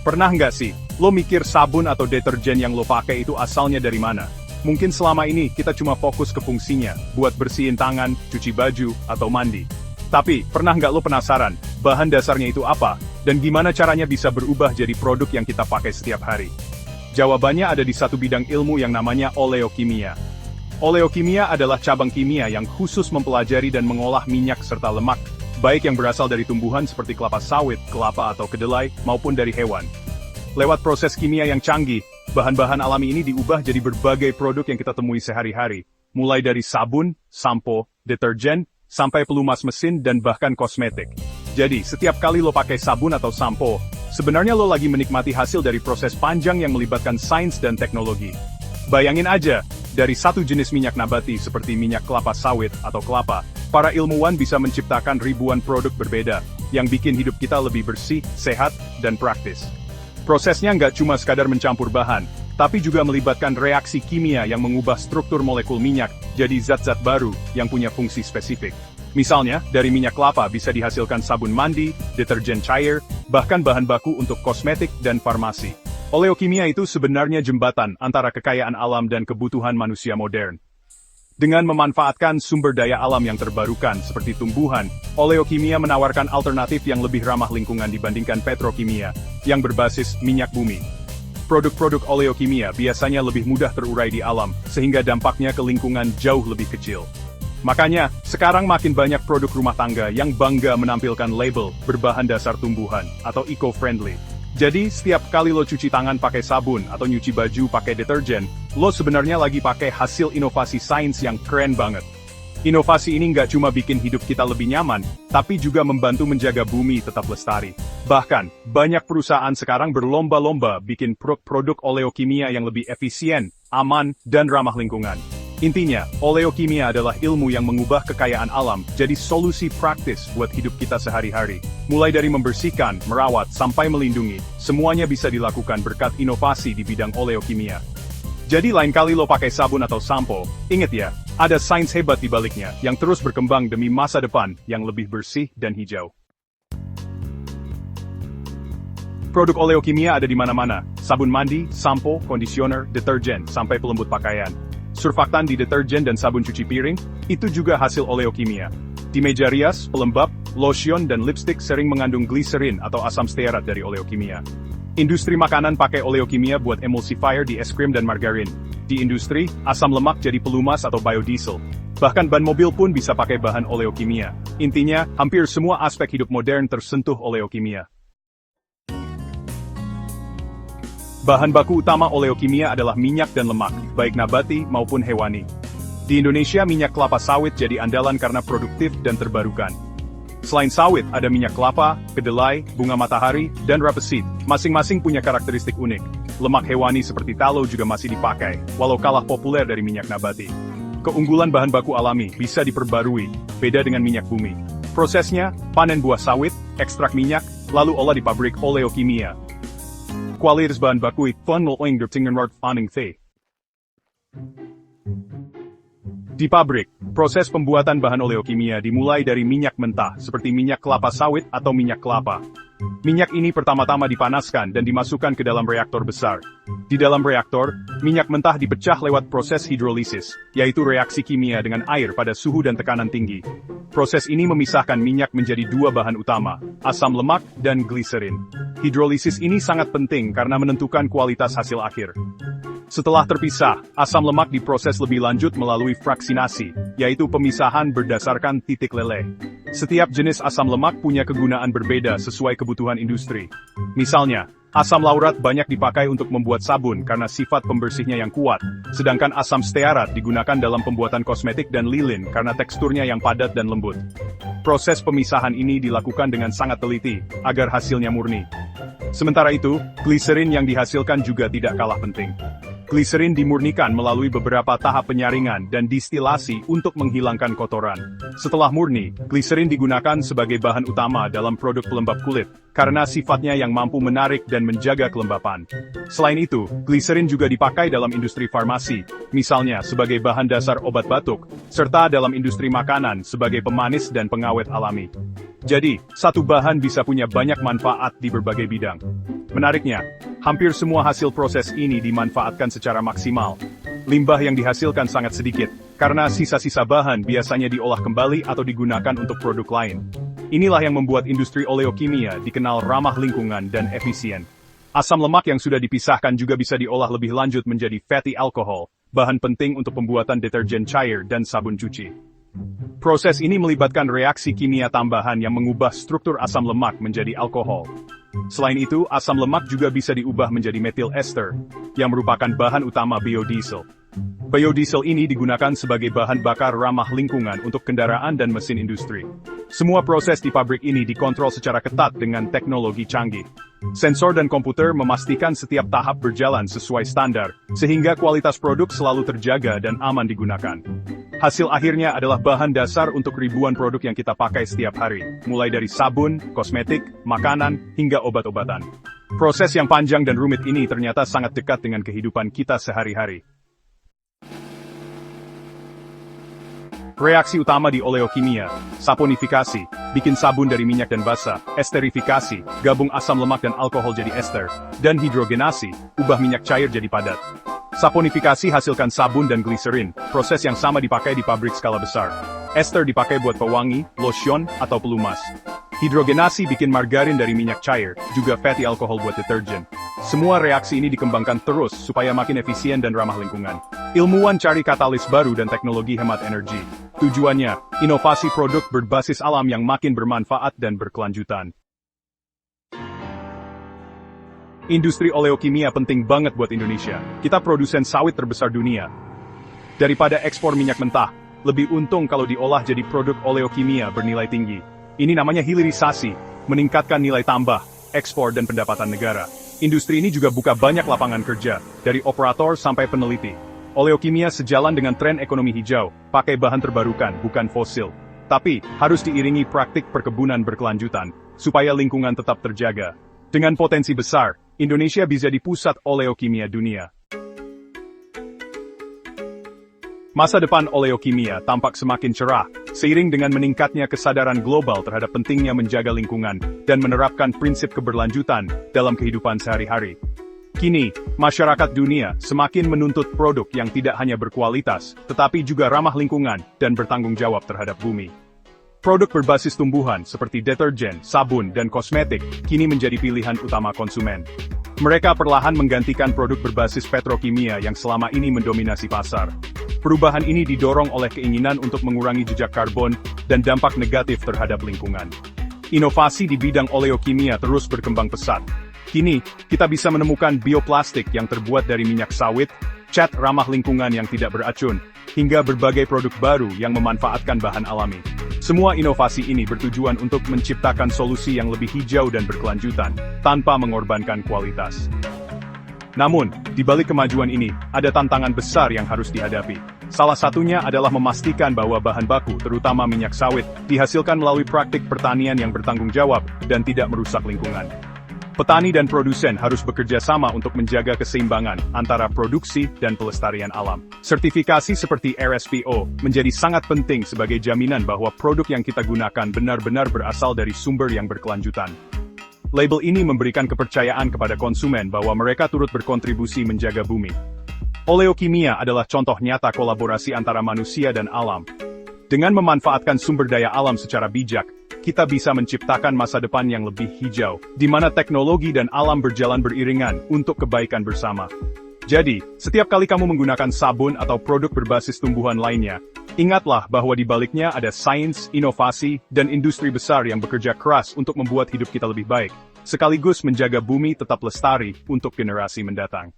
Pernah nggak sih, lo mikir sabun atau deterjen yang lo pakai itu asalnya dari mana? Mungkin selama ini kita cuma fokus ke fungsinya, buat bersihin tangan, cuci baju, atau mandi. Tapi, pernah nggak lo penasaran, bahan dasarnya itu apa? Dan gimana caranya bisa berubah jadi produk yang kita pakai setiap hari? Jawabannya ada di satu bidang ilmu yang namanya oleokimia. Oleokimia adalah cabang kimia yang khusus mempelajari dan mengolah minyak serta lemak, baik yang berasal dari tumbuhan seperti kelapa sawit, kelapa atau kedelai, maupun dari hewan. Lewat proses kimia yang canggih, bahan-bahan alami ini diubah jadi berbagai produk yang kita temui sehari-hari, mulai dari sabun, sampo, deterjen, sampai pelumas mesin dan bahkan kosmetik. Jadi, setiap kali lo pakai sabun atau sampo, sebenarnya lo lagi menikmati hasil dari proses panjang yang melibatkan sains dan teknologi. Bayangin aja, dari satu jenis minyak nabati seperti minyak kelapa sawit atau kelapa, para ilmuwan bisa menciptakan ribuan produk berbeda, yang bikin hidup kita lebih bersih, sehat, dan praktis. Prosesnya nggak cuma sekadar mencampur bahan, tapi juga melibatkan reaksi kimia yang mengubah struktur molekul minyak jadi zat-zat baru yang punya fungsi spesifik. Misalnya, dari minyak kelapa bisa dihasilkan sabun mandi, deterjen cair, bahkan bahan baku untuk kosmetik dan farmasi. Oleokimia itu sebenarnya jembatan antara kekayaan alam dan kebutuhan manusia modern. Dengan memanfaatkan sumber daya alam yang terbarukan seperti tumbuhan, oleokimia menawarkan alternatif yang lebih ramah lingkungan dibandingkan petrokimia, yang berbasis minyak bumi. Produk-produk oleokimia biasanya lebih mudah terurai di alam, sehingga dampaknya ke lingkungan jauh lebih kecil. Makanya, sekarang makin banyak produk rumah tangga yang bangga menampilkan label berbahan dasar tumbuhan, atau eco-friendly. Jadi, setiap kali lo cuci tangan pakai sabun atau nyuci baju pakai deterjen, lo sebenarnya lagi pakai hasil inovasi sains yang keren banget. Inovasi ini nggak cuma bikin hidup kita lebih nyaman, tapi juga membantu menjaga bumi tetap lestari. Bahkan, banyak perusahaan sekarang berlomba-lomba bikin produk oleokimia yang lebih efisien, aman, dan ramah lingkungan. Intinya, oleokimia adalah ilmu yang mengubah kekayaan alam jadi solusi praktis buat hidup kita sehari-hari. Mulai dari membersihkan, merawat, sampai melindungi, semuanya bisa dilakukan berkat inovasi di bidang oleokimia. Jadi lain kali lo pakai sabun atau sampo, inget ya, ada sains hebat di baliknya yang terus berkembang demi masa depan yang lebih bersih dan hijau. Produk oleokimia ada di mana-mana, sabun mandi, sampo, conditioner, deterjen, sampai pelembut pakaian. Surfaktan di deterjen dan sabun cuci piring, itu juga hasil oleokimia. Di meja rias, pelembab, lotion dan lipstick sering mengandung gliserin atau asam stearat dari oleokimia. Industri makanan pakai oleokimia buat emulsifier di es krim dan margarin. Di industri, asam lemak jadi pelumas atau biodiesel. Bahkan ban mobil pun bisa pakai bahan oleokimia. Intinya, hampir semua aspek hidup modern tersentuh oleokimia. Bahan baku utama oleokimia adalah minyak dan lemak, baik nabati maupun hewani. Di Indonesia minyak kelapa sawit jadi andalan karena produktif dan terbarukan. Selain sawit, ada minyak kelapa, kedelai, bunga matahari, dan rapeseed. Masing-masing punya karakteristik unik. Lemak hewani seperti tallow juga masih dipakai, walau kalah populer dari minyak nabati. Keunggulan bahan baku alami bisa diperbarui, beda dengan minyak bumi. Prosesnya, panen buah sawit, ekstrak minyak, lalu olah di pabrik oleokimia. Kualitas bahan baku van Di pabrik, proses pembuatan bahan oleokimia dimulai dari minyak mentah seperti minyak kelapa sawit atau minyak kelapa. Minyak ini pertama-tama dipanaskan dan dimasukkan ke dalam reaktor besar. Di dalam reaktor, minyak mentah dipecah lewat proses hidrolisis, yaitu reaksi kimia dengan air pada suhu dan tekanan tinggi. Proses ini memisahkan minyak menjadi dua bahan utama, asam lemak dan gliserin. Hidrolisis ini sangat penting karena menentukan kualitas hasil akhir. Setelah terpisah, asam lemak diproses lebih lanjut melalui fraksinasi, yaitu pemisahan berdasarkan titik leleh. Setiap jenis asam lemak punya kegunaan berbeda sesuai kebutuhan industri. Misalnya, asam laurat banyak dipakai untuk membuat sabun karena sifat pembersihnya yang kuat, sedangkan asam stearat digunakan dalam pembuatan kosmetik dan lilin karena teksturnya yang padat dan lembut. Proses pemisahan ini dilakukan dengan sangat teliti, agar hasilnya murni. Sementara itu, gliserin yang dihasilkan juga tidak kalah penting. Gliserin dimurnikan melalui beberapa tahap penyaringan dan distilasi untuk menghilangkan kotoran. Setelah murni, gliserin digunakan sebagai bahan utama dalam produk pelembab kulit, karena sifatnya yang mampu menarik dan menjaga kelembapan. Selain itu, gliserin juga dipakai dalam industri farmasi, misalnya sebagai bahan dasar obat batuk, serta dalam industri makanan sebagai pemanis dan pengawet alami. Jadi, satu bahan bisa punya banyak manfaat di berbagai bidang. Menariknya, hampir semua hasil proses ini dimanfaatkan secara maksimal. Limbah yang dihasilkan sangat sedikit, karena sisa-sisa bahan biasanya diolah kembali atau digunakan untuk produk lain. Inilah yang membuat industri oleokimia dikenal ramah lingkungan dan efisien. Asam lemak yang sudah dipisahkan juga bisa diolah lebih lanjut menjadi fatty alcohol, bahan penting untuk pembuatan deterjen cair dan sabun cuci. Proses ini melibatkan reaksi kimia tambahan yang mengubah struktur asam lemak menjadi alkohol. Selain itu, asam lemak juga bisa diubah menjadi methyl ester, yang merupakan bahan utama biodiesel. Biodiesel ini digunakan sebagai bahan bakar ramah lingkungan untuk kendaraan dan mesin industri. Semua proses di pabrik ini dikontrol secara ketat dengan teknologi canggih. Sensor dan komputer memastikan setiap tahap berjalan sesuai standar, sehingga kualitas produk selalu terjaga dan aman digunakan. Hasil akhirnya adalah bahan dasar untuk ribuan produk yang kita pakai setiap hari, mulai dari sabun, kosmetik, makanan, hingga obat-obatan. Proses yang panjang dan rumit ini ternyata sangat dekat dengan kehidupan kita sehari-hari. Reaksi utama di oleokimia: saponifikasi, bikin sabun dari minyak dan basa; esterifikasi, gabung asam lemak dan alkohol jadi ester; dan hidrogenasi, ubah minyak cair jadi padat. Saponifikasi hasilkan sabun dan gliserin, proses yang sama dipakai di pabrik skala besar. Ester dipakai buat pewangi, lotion, atau pelumas. Hidrogenasi bikin margarin dari minyak cair, juga fatty alcohol buat deterjen. Semua reaksi ini dikembangkan terus supaya makin efisien dan ramah lingkungan. Ilmuwan cari katalis baru dan teknologi hemat energi. Tujuannya, inovasi produk berbasis alam yang makin bermanfaat dan berkelanjutan. Industri oleokimia penting banget buat Indonesia. Kita produsen sawit terbesar dunia. Daripada ekspor minyak mentah, lebih untung kalau diolah jadi produk oleokimia bernilai tinggi. Ini namanya hilirisasi, meningkatkan nilai tambah, ekspor dan pendapatan negara. Industri ini juga buka banyak lapangan kerja, dari operator sampai peneliti. Oleokimia sejalan dengan tren ekonomi hijau, pakai bahan terbarukan, bukan fosil. Tapi, harus diiringi praktik perkebunan berkelanjutan, supaya lingkungan tetap terjaga. Dengan potensi besar, Indonesia bisa di pusat oleokimia dunia. Masa depan oleokimia tampak semakin cerah, seiring dengan meningkatnya kesadaran global terhadap pentingnya menjaga lingkungan, dan menerapkan prinsip keberlanjutan dalam kehidupan sehari-hari. Kini, masyarakat dunia semakin menuntut produk yang tidak hanya berkualitas, tetapi juga ramah lingkungan dan bertanggung jawab terhadap bumi. Produk berbasis tumbuhan seperti deterjen, sabun, dan kosmetik kini menjadi pilihan utama konsumen. Mereka perlahan menggantikan produk berbasis petrokimia yang selama ini mendominasi pasar. Perubahan ini didorong oleh keinginan untuk mengurangi jejak karbon dan dampak negatif terhadap lingkungan. Inovasi di bidang oleokimia terus berkembang pesat. Kini, kita bisa menemukan bioplastik yang terbuat dari minyak sawit, cat ramah lingkungan yang tidak beracun, hingga berbagai produk baru yang memanfaatkan bahan alami. Semua inovasi ini bertujuan untuk menciptakan solusi yang lebih hijau dan berkelanjutan, tanpa mengorbankan kualitas. Namun, di balik kemajuan ini, ada tantangan besar yang harus dihadapi. Salah satunya adalah memastikan bahwa bahan baku, terutama minyak sawit, dihasilkan melalui praktik pertanian yang bertanggung jawab dan tidak merusak lingkungan. Petani dan produsen harus bekerja sama untuk menjaga keseimbangan antara produksi dan pelestarian alam. Sertifikasi seperti RSPO menjadi sangat penting sebagai jaminan bahwa produk yang kita gunakan benar-benar berasal dari sumber yang berkelanjutan. Label ini memberikan kepercayaan kepada konsumen bahwa mereka turut berkontribusi menjaga bumi. Oleokimia adalah contoh nyata kolaborasi antara manusia dan alam. Dengan memanfaatkan sumber daya alam secara bijak, kita bisa menciptakan masa depan yang lebih hijau, di mana teknologi dan alam berjalan beriringan untuk kebaikan bersama. Jadi, setiap kali kamu menggunakan sabun atau produk berbasis tumbuhan lainnya, ingatlah bahwa di baliknya ada sains, inovasi, dan industri besar yang bekerja keras untuk membuat hidup kita lebih baik, sekaligus menjaga bumi tetap lestari untuk generasi mendatang.